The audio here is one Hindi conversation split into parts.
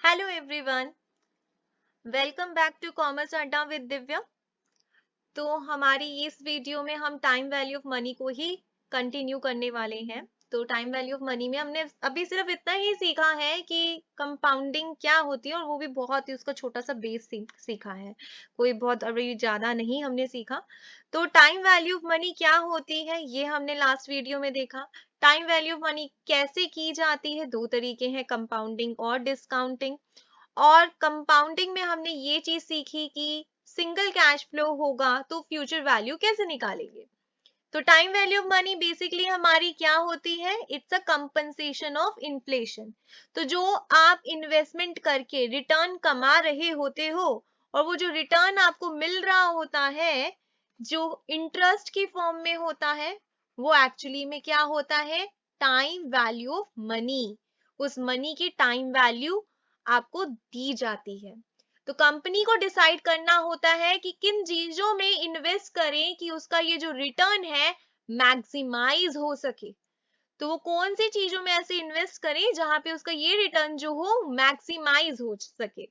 Hello everyone, welcome back to commerce Adda with Divya. तो हमारी इस वीडियो में हम टाइम वैल्यू ऑफ मनी को ही कंटिन्यू करने वाले हैं। तो टाइम वैल्यू ऑफ मनी में हमने अभी सिर्फ इतना ही सीखा है कि कंपाउंडिंग क्या होती है, और वो भी बहुत ही उसका छोटा सा बेस सीखा है। कोई बहुत अभी ज्यादा नहीं हमने सीखा। तो टाइम वैल्यू ऑफ मनी क्या होती है ये हमने लास्ट वीडियो में देखा। टाइम वैल्यू ऑफ मनी कैसे की जाती है, दो तरीके हैं, कंपाउंडिंग और डिस्काउंटिंग। और कंपाउंडिंग में हमने ये चीज सीखी कि सिंगल कैश फ्लो होगा तो फ्यूचर वैल्यू कैसे निकालेंगे। तो time value of money basically हमारी क्या होती है, it's a compensation of inflation. तो जो आप इन्वेस्टमेंट करके रिटर्न कमा रहे होते हो, और वो जो रिटर्न आपको मिल रहा होता है जो इंटरेस्ट की फॉर्म में होता है, वो एक्चुअली में क्या होता है, टाइम वैल्यू ऑफ मनी। उस मनी की टाइम वैल्यू आपको दी जाती है। तो कंपनी को डिसाइड करना होता है कि किन चीजों में इन्वेस्ट करें कि उसका ये जो रिटर्न है मैक्सिमाइज हो सके। तो वो कौन सी चीजों में ऐसे इन्वेस्ट करें जहां पे उसका ये रिटर्न जो हो मैक्सिमाइज हो सके।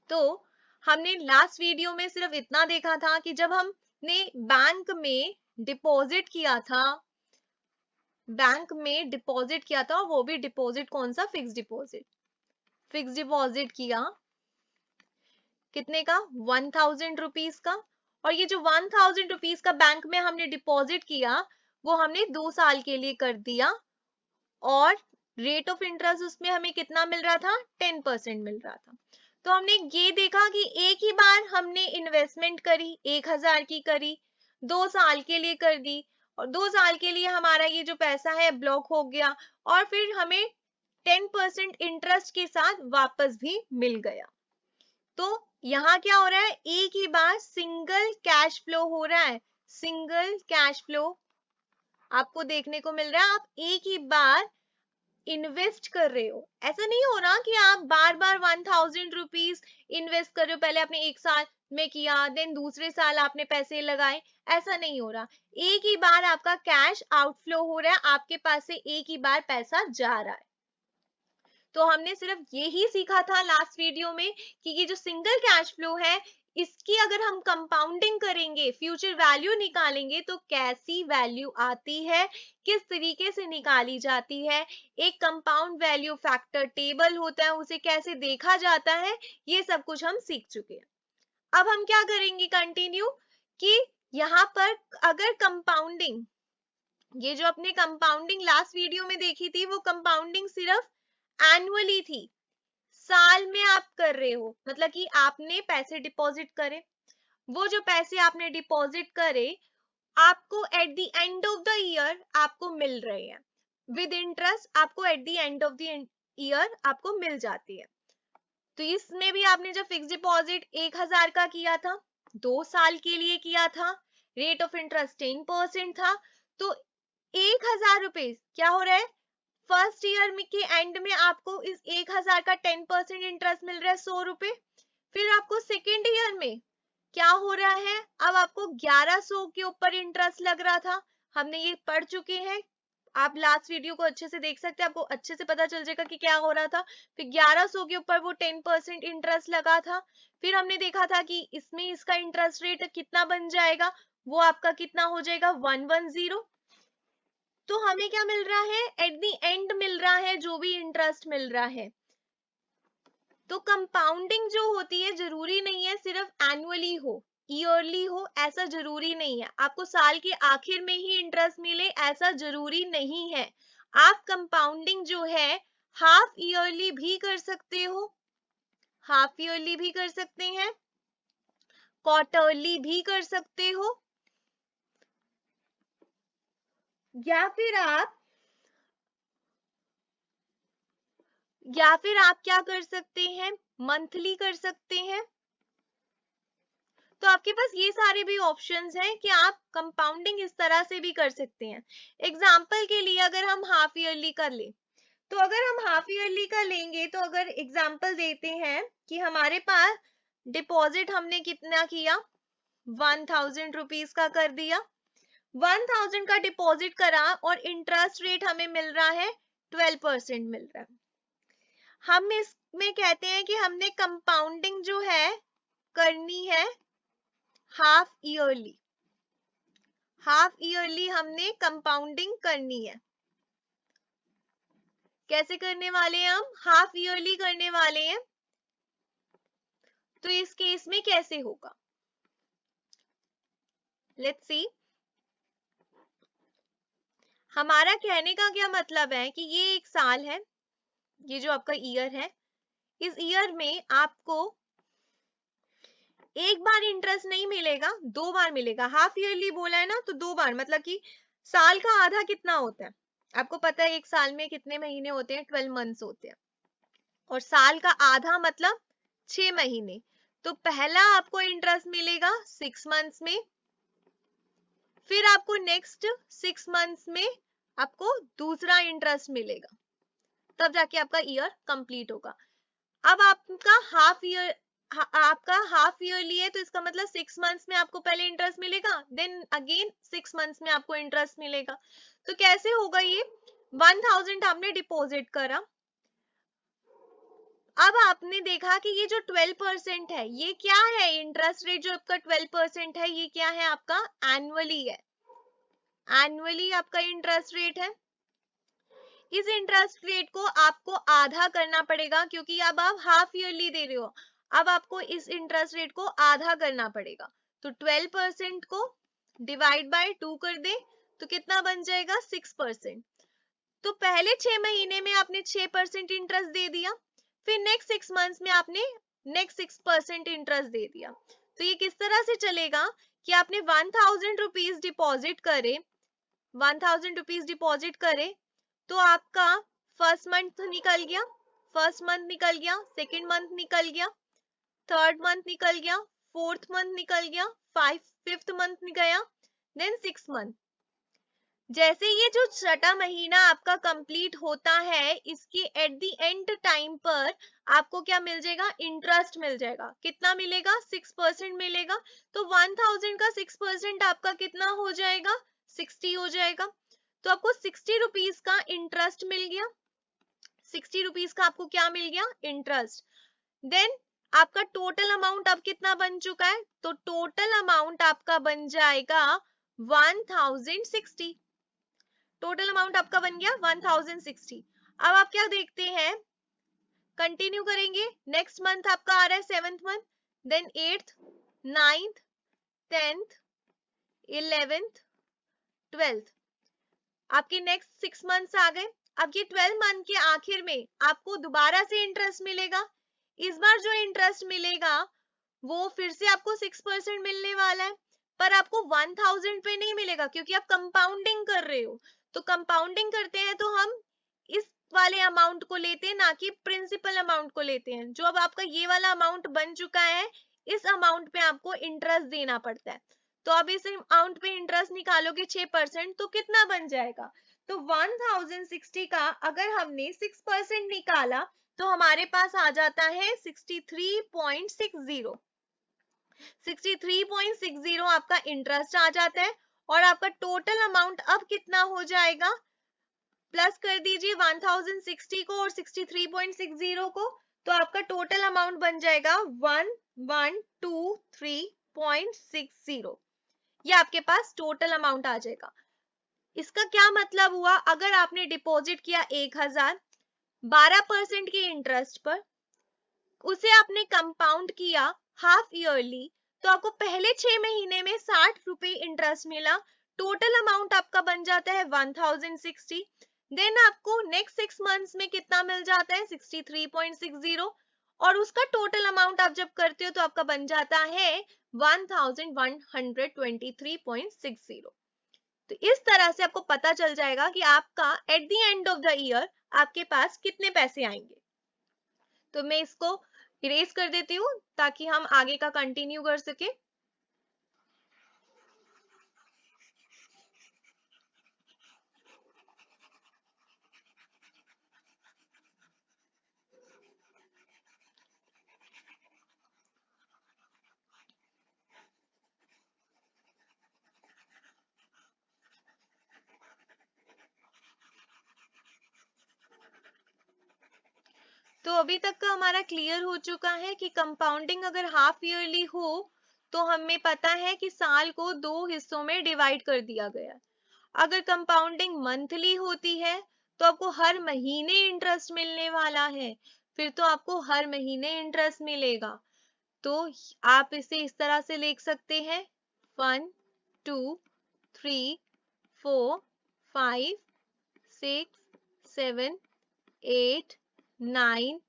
तो हमने लास्ट वीडियो में सिर्फ इतना देखा था कि जब हमने बैंक में डिपॉजिट किया था, वो भी डिपॉजिट कौन सा, फिक्स डिपॉजिट किया, कितने का, 1000 रुपीज का। और ये जो 1000 रुपीज का बैंक में हमने डिपॉजिट किया, वो हमने 2 साल के लिए कर दिया। और रेट ऑफ इंटरेस्ट उसमें हमें कितना मिल रहा था, 10% मिल रहा था। तो हमने ये देखा कि एक ही बार हमने इन्वेस्टमेंट करी, 1000 की करी, 2 साल के लिए कर दी, और 2 साल के लिए हमारा ये जो पैसा है ब्लॉक हो गया, और फिर हमें 10% इंटरेस्ट के साथ वापस भी मिल गया। तो यहाँ क्या हो रहा है, एक ही बार सिंगल कैश फ्लो हो रहा है। सिंगल कैश फ्लो आपको देखने को मिल रहा है। आप एक ही बार इन्वेस्ट कर रहे हो, ऐसा नहीं हो रहा कि आप बार बार 1000 रुपीज इन्वेस्ट कर रहे हो। पहले आपने एक साल में किया, देन दूसरे साल आपने पैसे लगाए, ऐसा नहीं हो रहा। एक ही बार आपका कैश आउटफ्लो हो रहा है, आपके पास से एक ही बार पैसा जा रहा है। तो हमने सिर्फ यही सीखा था लास्ट वीडियो में कि ये जो सिंगल कैश फ्लो है, इसकी अगर हम कंपाउंडिंग करेंगे, फ्यूचर वैल्यू निकालेंगे, तो कैसी वैल्यू आती है, किस तरीके से निकाली जाती है, एक कंपाउंड वैल्यू फैक्टर टेबल होता है, उसे कैसे देखा जाता है, ये सब कुछ हम सीख चुके हैं। अब हम क्या करेंगे, कंटिन्यू, कि यहाँ पर अगर कंपाउंडिंग, ये जो अपने कंपाउंडिंग लास्ट वीडियो में देखी थी, वो कंपाउंडिंग सिर्फ एनुअली थी, साल में आप कर रहे हो, मतलब कि आपने पैसे डिपॉजिट करे, वो जो पैसे आपने डिपॉजिट करे आपको at the end of the year आपको मिल रहे हैं, विद इंटरेस्ट आपको at the end of the year आपको मिल जाती है। तो इसमें भी आपने जब फिक्स डिपॉजिट 1000 का किया था, 2 साल के लिए किया था, रेट ऑफ इंटरेस्ट 10% था, तो 1000 रुपए क्या हो रहा है, फर्स्ट ईयर में के एंड में आपको इस 1000 का 10% इंटरेस्ट मिल रहा है, 100 रुपए। फिर आपको सेकेंड ईयर में क्या हो रहा है, अब आपको 1100 के ऊपर इंटरेस्ट लग रहा था, हमने ये पढ़ चुके हैं। आप लास्ट वीडियो को अच्छे से देख सकते हैं, आपको अच्छे से पता चल जाएगा कि क्या हो रहा था। फिर 1100 के ऊपर वो 10% इंटरेस्ट लगा था। फिर हमने देखा था कि इसमें इसका इंटरेस्ट रेट कितना बन जाएगा, वो आपका कितना हो जाएगा, 110। तो हमें क्या मिल रहा है, एट द एंड मिल रहा है जो भी इंटरेस्ट मिल रहा है। तो कंपाउंडिंग जो होती है, जरूरी नहीं है सिर्फ एनुअली हो, ईयरली हो, ऐसा जरूरी नहीं है। आपको साल के आखिर में ही इंटरेस्ट मिले ऐसा जरूरी नहीं है। आप कंपाउंडिंग जो है हाफ ईयरली भी कर सकते हो, हाफ ईयरली भी कर सकते हैं, क्वार्टरली भी कर सकते हो, या फिर आप क्या कर सकते हैं, मंथली कर सकते हैं। तो आपके पास ये सारे भी ऑप्शंस हैं कि आप कंपाउंडिंग इस तरह से भी कर सकते हैं। एग्जाम्पल के लिए अगर हम हाफ ईयरली का लें, तो अगर हम हाफ ईयरली का लेंगे, तो अगर एग्जाम्पल देते हैं कि हमारे पास डिपॉजिट हमने कितना किया, 1000 रुपीज का कर दिया, 1000 का डिपॉजिट करा और इंटरेस्ट रेट हमें मिल रहा है 12% मिल रहा है। हम इसमें कहते हैं कि हमने कंपाउंडिंग जो है करनी है हाफ ईयरली, हाफ ईयरली हमने कंपाउंडिंग करनी है। कैसे करने वाले हैं हम? हाफ ईयरली करने वाले हैं। तो इस केस में कैसे होगा, लेट्स सी। हमारा कहने का क्या मतलब है कि ये एक साल है, ये जो आपका ईयर है, इस ईयर में आपको एक बार इंटरेस्ट नहीं मिलेगा, 2 बार मिलेगा। हाफ ईयरली बोला है ना, तो 2 बार, मतलब कि साल का आधा कितना होता है आपको पता है? एक साल में कितने महीने होते हैं? 12 मंथ्स होते हैं। और साल का आधा मतलब 6 महीने। तो पहला आपको इंटरेस्ट मिलेगा 6 मंथ्स में, फिर आपको नेक्स्ट 6 मंथ्स में आपको दूसरा इंटरेस्ट मिलेगा, तब जाके आपका ईयर कंप्लीट होगा। अब आपका हाफ ईयर, आपका हाफ ईयरली है, तो इसका मतलब 6 मंथ्स में आपको पहले इंटरेस्ट मिलेगा, देन अगेन 6 मंथ्स में आपको इंटरेस्ट मिलेगा। तो कैसे होगा ये? 1000 आपने डिपॉजिट करा, अब आपने देखा कि ये जो 12% है, ये क्या है? इंटरेस्ट रेट जो आपका 12% है, ये क्या है? आपका एनुअली है, एनुअली आपका इंटरेस्ट रेट है। इस इंटरेस्ट रेट को आपको आधा करना पड़ेगा, क्योंकि अब आप हाफ ईयरली दे रहे हो। अब आपको इस इंटरेस्ट रेट को आधा करना पड़ेगा, तो 12% को डिवाइड बाय 2 कर दे तो कितना बन जाएगा? 6%। तो पहले 6 महीने में आपने 6% इंटरेस्ट दे दिया, फिर नेक्स्ट 6 मंथ्स में आपने नेक्स्ट 6% इंटरेस्ट दे दिया। तो ये किस तरह से चलेगा कि आपने 1000 रुपीज डिपॉजिट करे, 1000 रुपीज डिपॉजिट करे, तो आपका फर्स्ट मंथ निकल गया, फर्स्ट मंथ निकल गया, सेकेंड मंथ निकल गया, थर्ड मंथ निकल गया, फोर्थ मंथ निकल गया, फिफ्थ मंथ गया, देन 6 मंथ। जैसे ये जो छठा महीना आपका कंप्लीट होता है, इसके एट द एंड टाइम पर आपको क्या मिल जाएगा? इंटरेस्ट मिल जाएगा। कितना मिलेगा? 6% मिलेगा। तो 1000 का 6% आपका कितना हो जाएगा? 60 हो जाएगा। तो आपको 60 रुपीज का इंटरेस्ट मिल गया, 60 रुपीज का आपको क्या मिल गया? इंटरेस्ट। देन आपका टोटल अमाउंट अब कितना बन चुका है? तो टोटल अमाउंट आपका बन जाएगा 1060। टोटल अमाउंट आपका बन गया 1060। अब आप क्या देखते हैं, कंटिन्यू करेंगे। नेक्स्ट मंथ आपका आ रहा है 7th month, then 8th, 9th, 10th, 11th, 12th, आपके नेक्स्ट 6 मंथ्स आ गए। अब ये 12 मंथ के आखिर में आपको दोबारा से इंटरेस्ट मिलेगा। इस बार जो इंटरेस्ट मिलेगा वो फिर से आपको 6% मिलने वाला है, पर आपको 1000 पे नहीं मिलेगा, क्योंकि आप कंपाउंडिंग कर रहे हो। तो कंपाउंडिंग करते हैं तो हम इस वाले अमाउंट को लेते हैं, ना कि प्रिंसिपल अमाउंट को लेते हैं। जो अब आपका ये वाला अमाउंट बन चुका है, इस अमाउंट पे आपको इंटरेस्ट देना पड़ता है। तो अब इस अमाउंट पे इंटरेस्ट निकालोगे 6%, तो कितना बन जाएगा? तो 1060 का अगर हमने 6% निकाला तो हमारे पास आ जाता है 63.60। 63.60 आपका इंटरेस्ट आ जाता है, और आपका टोटल अमाउंट अब कितना हो जाएगा? प्लस कर दीजिए 1060 को और 63.60 को, तो आपका टोटल अमाउंट बन जाएगा 1123.60। ये आपके पास टोटल अमाउंट आ जाएगा। इसका क्या मतलब हुआ? अगर आपने डिपॉजिट किया 1000 12% के इंटरेस्ट पर, उसे आपने कंपाउंड किया हाफ ईयरली, तो आपको पहले 6 महीने में 60 रुपए इंटरेस्ट मिला। टोटल अमाउंट आपका बन जाता है 1060। देन आपको नेक्स्ट 6 मंथ्स में कितना मिल जाता है? 63.60। और उसका टोटल अमाउंट आप जब करते हो तो आपका बन जाता है 1123.60। तो इस तरह से आपको पता चल जाएगा कि आपका at the end of the year आपके पास कितने पैसे आएंगे। तो मैं इसको इरेज कर देती हूँ ताकि हम आगे का कंटिन्यू कर सके। तो अभी तक का हमारा क्लियर हो चुका है कि कंपाउंडिंग अगर हाफ ईयरली हो तो हमें पता है कि साल को 2 हिस्सों में डिवाइड कर दिया गया। अगर कंपाउंडिंग मंथली होती है तो आपको हर महीने इंटरेस्ट मिलने वाला है, फिर तो आपको हर महीने इंटरेस्ट मिलेगा। तो आप इसे इस तरह से लिख सकते हैं 1 2 3 4 5 6 7 8 9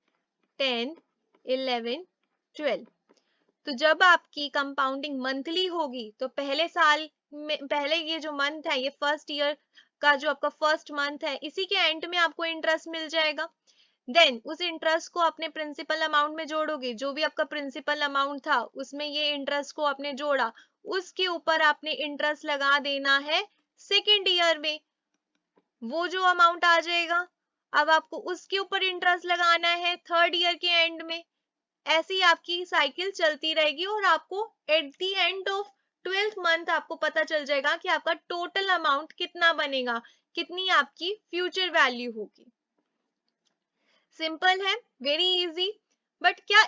10 11 12। तो जब आपकी कंपाउंडिंग मंथली होगी तो पहले साल में, पहले ये जो मंथ है, ये फर्स्ट ईयर का जो आपका फर्स्ट मंथ है, इसी के एंड में आपको इंटरेस्ट मिल जाएगा। देन उस इंटरेस्ट को अपने प्रिंसिपल अमाउंट में जोड़ोगे, जो भी आपका प्रिंसिपल अमाउंट था उसमें ये इंटरेस्ट को आपने जोड़ा, उसके ऊपर आपने इंटरेस्ट लगा देना है सेकेंड ईयर में, वो जो अमाउंट आ जाएगा। अब आपको उसके ऊपर इंटरेस्ट लगाना है थर्ड ईयर के एंड में। ऐसी आपकी साइकिल चलती रहेगी और आपको at the end of 12th month आपको पता चल जाएगा कि आपका टोटल अमाउंट कितना बनेगा, कितनी आपकी फ्यूचर वैल्यू होगी। सिंपल है, वेरी इजी। बट क्या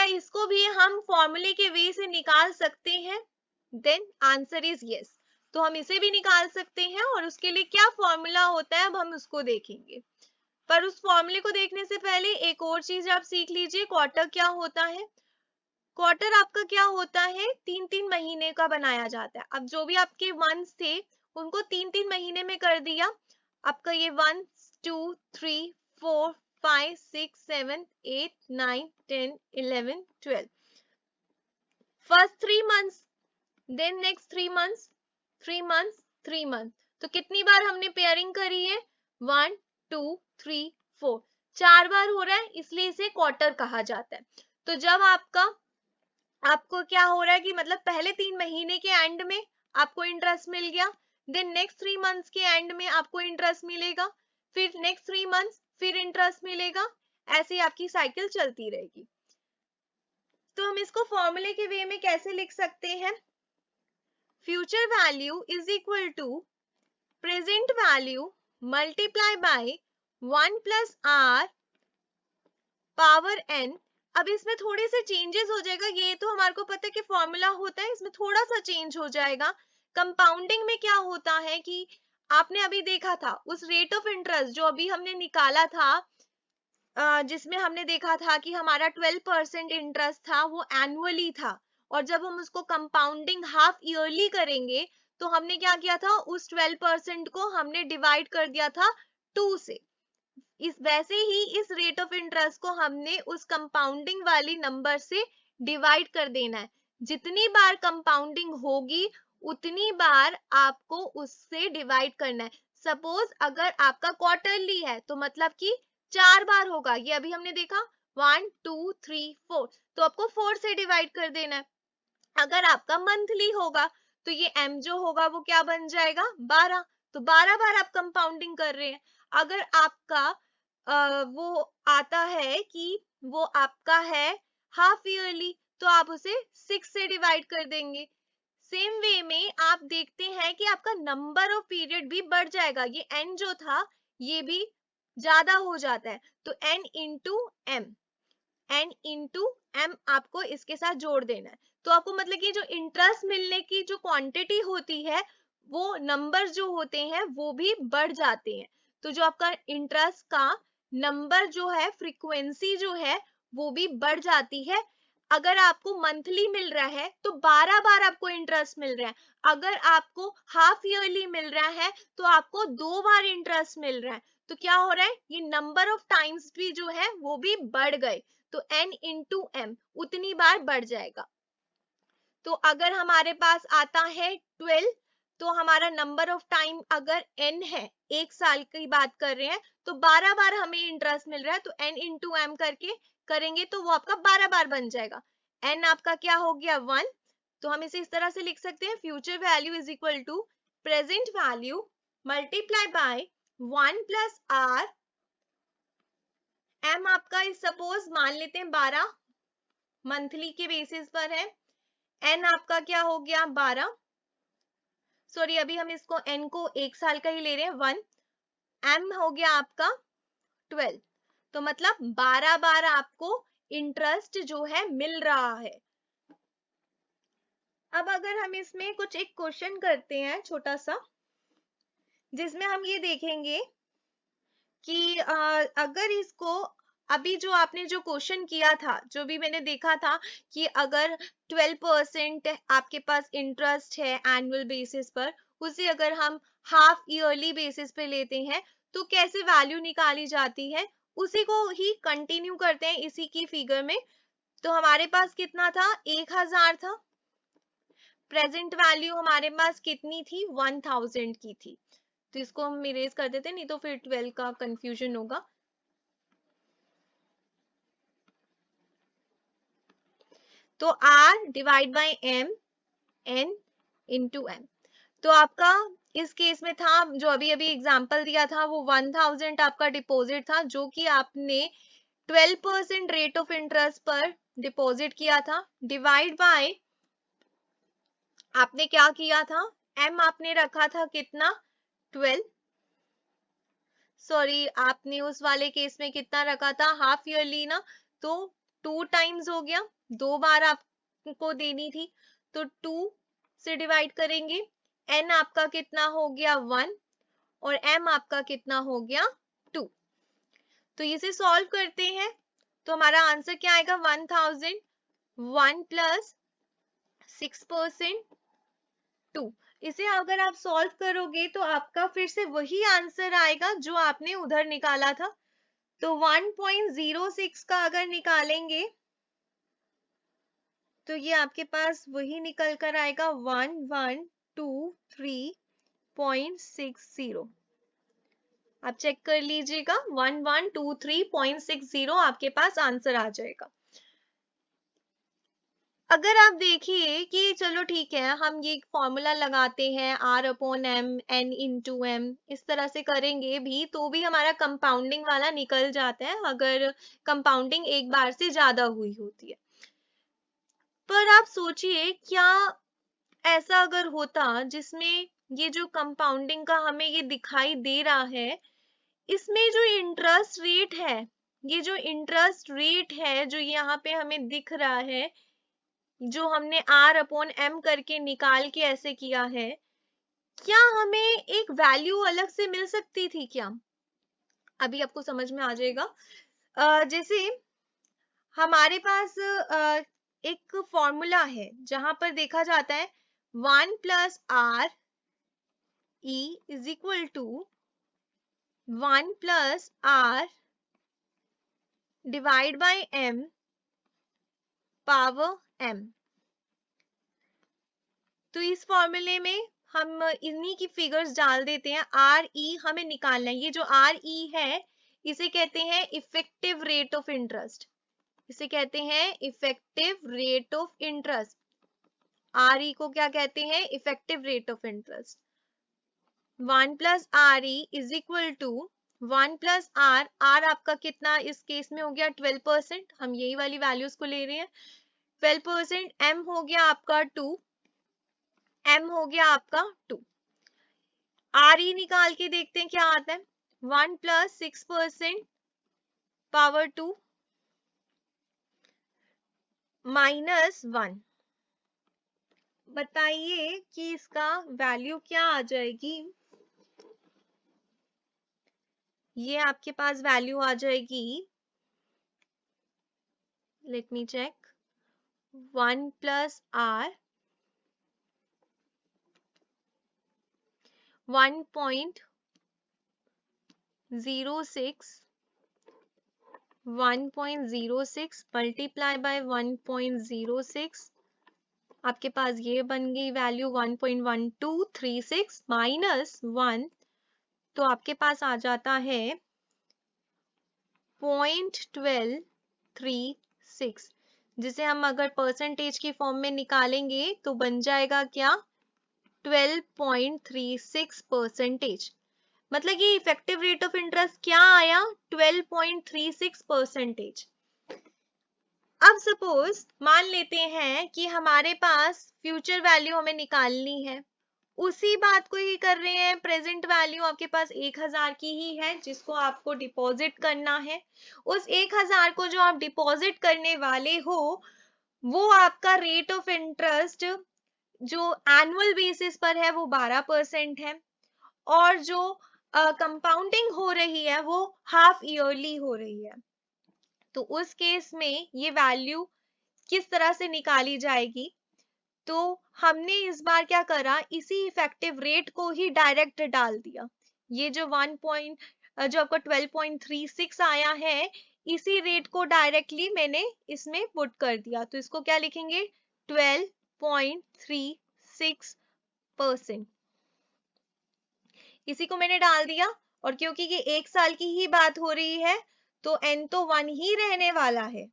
इसको भी हम फॉर्मूले के वे से निकाल सकते हैं? Then answer is yes. तो हम इसे भी निकाल सकते हैं और उसके लिए क्या फॉर्मूला होता है अब हम उसको देखेंगे। पर उस फॉर्मूले को देखने से पहले एक और चीज आप सीख लीजिए, क्वार्टर क्या होता है। क्वार्टर आपका क्या होता है, 3-3 महीने का बनाया जाता है। अब जो भी आपके मंथ्स थे उनको 3-3 महीने में कर दिया। आपका ये 1 2 3 4 5 6 7 8 9 10 11 12 first 3 months, then next 3 months, 3 months, 3 month. तो कितनी बार हमने पेयरिंग करी है? 1 2 3 4, 4 बार हो रहा है, इसलिए इसे क्वार्टर कहा जाता है। तो जब आपको क्या हो रहा है कि मतलब पहले 3 महीने के एंड में आपको इंटरेस्ट मिल गया, देन नेक्स्ट 3 मंथ्स के एंड में आपको इंटरेस्ट मिलेगा, फिर नेक्स्ट 3 मंथ्स फिर इंटरेस्ट मिलेगा, ऐसे आपकी साइकिल चलती रहेगी। तो हम इसको फॉर्मूले के वे में कैसे लिख सकते हैं? Future value is equal to present value multiply by 1 plus R power n। अब इसमें थोड़े से चेंजेस हो जाएगा, ये तो हमारे को पता है कि फॉर्मूला होता है, इसमें थोड़ा सा चेंज हो जाएगा। कंपाउंडिंग में क्या होता है कि आपने अभी देखा था उस रेट ऑफ इंटरेस्ट जो अभी हमने निकाला था, जिसमें हमने देखा था कि हमारा 12% इंटरेस्ट था, वो एनुअली था। और जब हम उसको कंपाउंडिंग हाफ ईयरली करेंगे तो हमने क्या किया था, उस 12% को हमने डिवाइड कर दिया था 2 से। इस वैसे ही इस रेट ऑफ इंटरेस्ट को हमने उस कंपाउंडिंग वाली नंबर से डिवाइड कर देना है। जितनी बार कंपाउंडिंग होगी उतनी बार आपको उससे डिवाइड करना है। सपोज अगर आपका क्वार्टरली है तो मतलब कि 4 बार होगा, ये अभी हमने देखा 1 2 3 4, तो आपको 4 से डिवाइड कर देना है। अगर आपका मंथली होगा तो ये m जो होगा वो क्या बन जाएगा, 12, तो 12 बार आप कंपाउंडिंग कर रहे हैं। अगर आपका वो आता है कि वो आपका है हाफ ईयरली तो आप उसे 6 से डिवाइड कर देंगे। सेम वे में आप देखते हैं कि आपका नंबर ऑफ पीरियड भी बढ़ जाएगा, ये n जो था ये भी ज्यादा हो जाता है, तो n इंटू m आपको इसके साथ जोड़ देना है। तो आपको मतलब कि जो इंटरेस्ट मिलने की जो क्वांटिटी होती है वो नंबर जो होते हैं वो भी बढ़ जाते हैं। तो जो आपका इंटरेस्ट का नंबर जो है, फ्रीक्वेंसी जो है वो भी बढ़ जाती है। अगर आपको मंथली मिल रहा है तो 12 बार आपको इंटरेस्ट मिल रहा है। अगर आपको हाफ ईयरली मिल रहा है तो आपको 2 बार इंटरेस्ट मिल रहा है। तो क्या हो रहा है, ये नंबर ऑफ टाइम्स भी जो है वो भी बढ़ गए, तो n इंटू m उतनी बार बढ़ जाएगा। तो अगर हमारे पास आता है 12, तो हमारा नंबर ऑफ टाइम अगर n है, एक साल की बात कर रहे हैं, तो 12 बार हमें इंटरेस्ट मिल रहा है, तो n इंटू m करके करेंगे तो वो आपका 12 बार बन जाएगा। n आपका क्या हो गया, 1। तो हम इसे इस तरह से लिख सकते हैं, future value is equal to present value multiply by 1 plus R, m आपका सपोज मान लेते हैं 12 मंथली के बेसिस पर है, n आपका क्या हो गया 12, सॉरी अभी हम इसको n को एक साल का ही ले रहे हैं 1, m हो गया आपका 12। तो मतलब 12 बार आपको इंटरेस्ट जो है मिल रहा है। अब अगर हम इसमें कुछ एक क्वेश्चन करते हैं छोटा सा, जिसमें हम ये देखेंगे कि अगर इसको अभी जो आपने जो क्वेश्चन किया था, जो भी मैंने देखा था कि अगर 12% आपके पास इंटरेस्ट है एनुअल बेसिस पर, उसे अगर हम हाफ ईयरली बेसिस पे लेते हैं तो कैसे वैल्यू निकाली जाती है, उसी को ही कंटिन्यू करते हैं इसी की फिगर में। तो हमारे पास कितना था, 1000 था। प्रेजेंट वैल्यू हमारे पास कितनी थी, 1000 की थी। तो इसको हम इरेज कर देते, नहीं तो फिर 12 का कंफ्यूजन होगा। तो R divide by M, N into M। तो आपका इस केस में था, जो अभी अभी एग्जांपल दिया था, वो 1000 आपका डिपॉजिट था, जो कि आपने 12% रेट ऑफ इंटरेस्ट पर डिपॉजिट किया था, डिवाइड बाय आपने क्या किया था, M आपने रखा था कितना, 12। सॉरी, आपने उस वाले केस में कितना रखा था, हाफ ईयरली ना, तो 2 टाइम्स हो गया, 2 बार आपको देनी थी, तो 2 से डिवाइड करेंगे। n आपका कितना हो गया, 1, और m आपका कितना हो गया, 2। तो इसे सॉल्व करते हैं तो हमारा आंसर क्या आएगा, 1000, 1 प्लस 6%, 2। इसे अगर आप सॉल्व करोगे तो आपका फिर से वही आंसर आएगा जो आपने उधर निकाला था। तो 1.06 का अगर निकालेंगे तो ये आपके पास वही निकल कर आएगा 1123.60। आप चेक कर लीजिएगा, 1123.60 आपके पास आंसर आ जाएगा। अगर आप देखिए कि चलो ठीक है, हम ये फॉर्मूला लगाते हैं R/M, N इंटू M, इस तरह से करेंगे भी तो भी हमारा कंपाउंडिंग वाला निकल जाता है, अगर कंपाउंडिंग एक बार से ज्यादा हुई होती है। पर आप सोचिए, क्या ऐसा अगर होता जिसमें ये जो कंपाउंडिंग का हमें ये दिखाई दे रहा है, इसमें जो इंटरेस्ट रेट है, ये जो इंटरेस्ट रेट है जो यहाँ पे हमें दिख रहा है, जो हमने R/M करके निकाल के ऐसे किया है, क्या हमें एक वैल्यू अलग से मिल सकती थी क्या? अभी आपको समझ में आ जाएगा। जैसे हमारे पास एक फॉर्मूला है जहां पर देखा जाता है 1 plus R E is equal to 1 plus R divide by M power M। तो इस फॉर्मूले में हम इन्हीं की फिगर्स डाल देते हैं। आर ई हमें निकालना है, ये जो आर ई है इसे कहते हैं इफेक्टिव रेट ऑफ इंटरेस्ट, इसे कहते हैं effective rate of interest. R E को क्या कहते हैं, effective rate of interest. 1 plus R E is equal to 1 plus R, R आपका कितना इस केस में हो गया 12%, हम यही वाली वैल्यूज को ले रहे हैं, 12%, एम हो गया आपका 2, m हो गया आपका 2। आर ई निकाल के देखते हैं क्या आता है, 1 प्लस 6% पावर 2 माइनस 1। बताइए कि इसका वैल्यू क्या आ जाएगी। ये आपके पास वैल्यू आ जाएगी, let me check, 1 plus R 1.06 multiply by 1.06, आपके पास ये बन गई वैल्यू 1.1236 माइनस 1, तो आपके पास आ जाता है 0.1236, जिसे हम अगर परसेंटेज की फॉर्म में निकालेंगे तो बन जाएगा क्या, 12.36%। मतलब ये इफेक्टिव रेट ऑफ इंटरेस्ट क्या आया, 12.36%। अब सपोज मान लेते हैं कि हमारे पास फ्यूचर वैल्यू हमें निकालनी है उसी बात को ही कर रहे हैं। प्रेजेंट वैल्यू आपके पास 1000 की ही है जिसको आपको डिपॉजिट करना है। उस 1000 को जो आप डिपॉजिट करने वाले हो वो आपका रेट ऑफ इंटरेस्ट जो एनुअल बेसिस पर है वो 12% है, और जो कंपाउंडिंग हो रही है वो हाफ ईयरली हो रही है। तो उस केस में ये वैल्यू किस तरह से निकाली जाएगी, तो हमने इस बार क्या करा, इसी इफेक्टिव रेट को ही डायरेक्ट डाल दिया। ये जो 1 जो आपका 12.36 आया है, इसी रेट को डायरेक्टली मैंने इसमें पुट कर दिया। तो इसको क्या लिखेंगे, 12.36%, इसी को मैंने डाल दिया। और क्योंकि ये 1 साल की ही बात हो रही है तो n तो 1 ही रहने वाला है,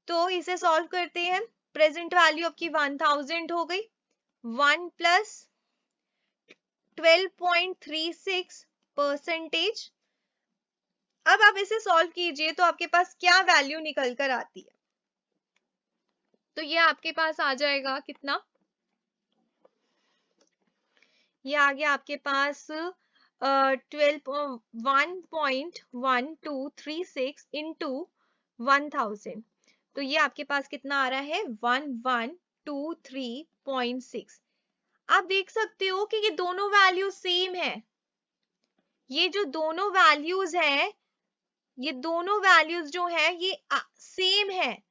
तो इसे सॉल्व करते हैं। प्रेजेंट वैल्यू आपकी 1000 हो गई, 1 प्लस 12.36%। अब आप इसे सॉल्व कीजिए तो आपके पास क्या वैल्यू निकल कर आती है। तो ये आपके पास आ जाएगा कितना, ये आ गया आपके पास 1.1236 इंटू 1000। तो ये आपके पास कितना आ रहा है, 1123.6। आप देख सकते हो कि ये दोनों वैल्यू सेम है। ये जो दोनों वैल्यूज हैं, ये दोनों वैल्यूज जो है ये सेम है।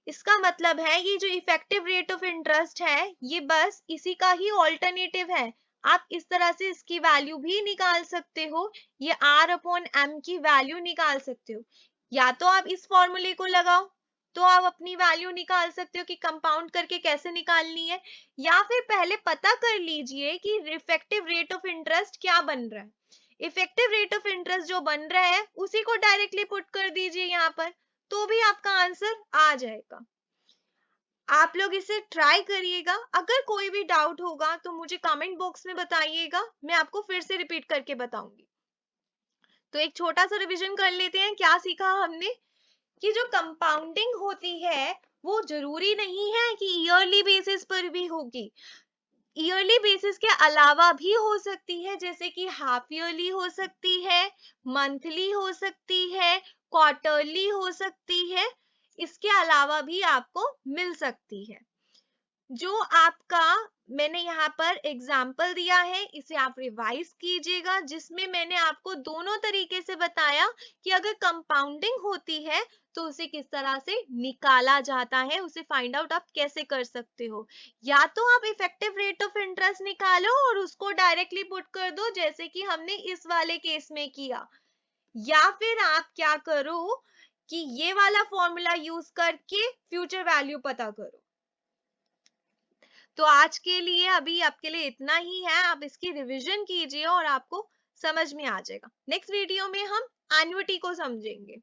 इसका मतलब है ये जो इफेक्टिव रेट ऑफ इंटरेस्ट है ये बस इसी का ही ऑल्टरनेटिव है। आप इस तरह से इसकी वैल्यू भी निकाल सकते हो, ये R/M की वैल्यू निकाल सकते हो। या तो आप इस फॉर्मूले को लगाओ तो आप अपनी वैल्यू निकाल सकते हो कि कंपाउंड करके कैसे निकालनी है, या फिर पहले पता कर लीजिए कि इफेक्टिव रेट ऑफ इंटरेस्ट क्या बन रहा है। इफेक्टिव रेट ऑफ इंटरेस्ट जो बन रहा है उसी को डायरेक्टली पुट कर दीजिए यहाँ पर, तो भी आपका आंसर आ जाएगा। आप लोग इसे ट्राई करिएगा। अगर कोई भी डाउट होगा तो मुझे कमेंट बॉक्स में बताइएगा, मैं आपको फिर से रिपीट करके बताऊंगी। तो एक छोटा सा रिवीजन कर लेते हैं, क्या सीखा हमने कि जो कंपाउंडिंग होती है वो जरूरी नहीं है कि ईयरली बेसिस पर भी होगी, ईयरली बेसिस के अलावा भी हो सकती है, जैसे कि हाफ ईयरली हो सकती है, मंथली हो सकती है, क्वार्टरली हो सकती है, इसके अलावा भी आपको मिल सकती है। जो आपका मैंने यहाँ पर एग्जाम्पल दिया है इसे आप रिवाइज कीजिएगा, जिसमें मैंने आपको दोनों तरीके से बताया कि अगर कंपाउंडिंग होती है तो उसे किस तरह से निकाला जाता है, उसे फाइंड आउट आप कैसे कर सकते हो। या तो आप इफेक्टिव रेट ऑफ इंटरेस्ट निकालो और उसको डायरेक्टली पुट कर दो जैसे कि हमने इस वाले केस में किया, या फिर आप क्या करो कि ये वाला फॉर्मूला यूज करके फ्यूचर वैल्यू पता करो। तो आज के लिए अभी आपके लिए इतना ही है, आप इसकी रिवीजन कीजिए और आपको समझ में आ जाएगा। नेक्स्ट वीडियो में हम एन्युटी को समझेंगे।